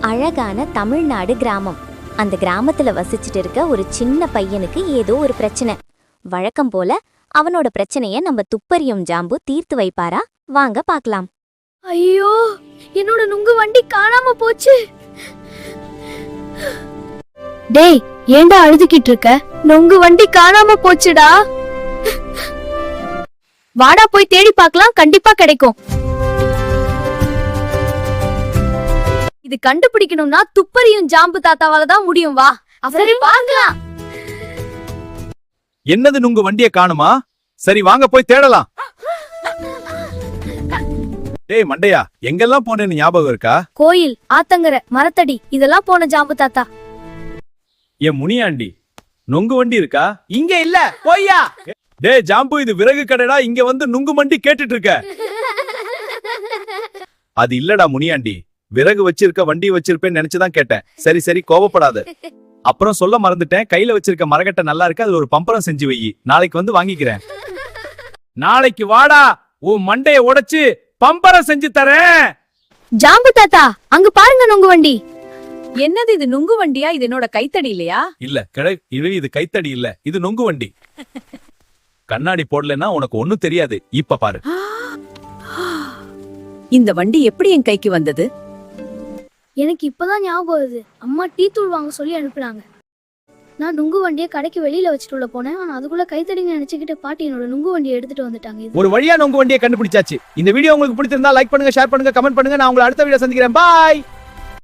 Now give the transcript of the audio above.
அழகான தமிழ்நாடு கிராமம். அந்த கிராமத்துல வசிச்சுட்டு இருக்க ஒரு சின்ன பையனுக்கு ஏதோ ஒரு பிரச்சனை. வழக்கம் போல அவனோட பிரச்சனைய நம்ம துப்பறியும் ஜாம்பு தீர்த்து வைப்பாரா? வாங்க பார்க்கலாம். ஐயோ, என்னோட நுங்கு வண்டி காணாம போச்சு. டேய், ஏன்டா அழுதுகிட்டு இருக்க? நுங்கு வண்டி காணாம போச்சுடா. வாடா போய் தேடி பார்க்கலாம், கண்டிப்பா கிடைக்கும். இது கண்டுபிடிக்கணும்னா துப்பறியும் ஜாம்பு தாத்தாவால தான் முடியும். வா, அவரை பார்க்கலாம். என்னது நுங்கு வண்டிய காணுமா? சரி வாங்க போய் தேடலாம். டேய் மண்டையா, எங்கெல்லாம் போனேன்னு ஞாபகம் இருக்கா? கோயில், ஆத்தங்கரை, மரத்தடி, இதெல்லாம் போன ஜாம்பு தாத்தா. என் முனியாண்டி, நுங்கு வண்டி இருக்கா? இங்க இல்ல, போய்யா. டேய் ஜாம்பு, இது விறகு கடைடா, இங்க வந்து நுங்கு வண்டி கேட்டுட்டு இருக்க. அது இல்லடா முனியாண்டி, விறகு வச்சிருக்க வண்டி வச்சிருப்பேன்னு நினைச்சுதான் கேட்டேன். சரி சரி, கோவப்படாத. அப்புறம் சொல்ல மறந்துட்டேன், கையில வச்சிருக்க மரக்கட்டை நல்லா இருக்கு, அது ஒரு பம்பரம் செஞ்சு வை, நாளைக்கு வந்து வாங்கிக்கிறேன். நாளைக்கு வாடா, உன் மண்டைய உடைச்சு பம்பரம் செஞ்சு தரேன். ஜாம்பு தாத்தா, அங்க பாருங்க நுங்கு வண்டி. என்னது இது, நுங்கு வண்டியா? இது என்னோட கைத்தடி இல்லையா? இல்ல கடை, இது கைத்தடி இல்ல, இது நுங்கு வண்டி. கண்ணாடி போடலன்னா உனக்கு ஒண்ணும் தெரியாது. இப்ப பாரு. இந்த வண்டி எப்படி என் கைக்கு வந்தது? எனக்கு இப்பதான் ஞாபகம் வருது. அம்மா டீ தூள் வாங்க சொல்லி அனுப்புனாங்க. நான் நுங்கு வண்டியை கடைக்கு வெளியில வச்சுட்டு உள்ள போனேன். ஆனா அதுக்குள்ள கைத்தடிங்க நினைச்சுக்கிட்டு பாட்டி என்னோட நுங்கு வண்டியை எடுத்துட்டு வந்துட்டாங்க. ஒரு வழியா நுங்கு வண்டியை கண்டுபிடிச்சாச்சு. இந்த வீடியோ உங்களுக்கு பிடிச்சிருந்தா லைக் பண்ணுங்க, ஷேர் பண்ணுங்க, கமெண்ட் பண்ணுங்க. நான் உங்களை அடுத்த வீடியோ சந்திக்கிறேன். பாய்.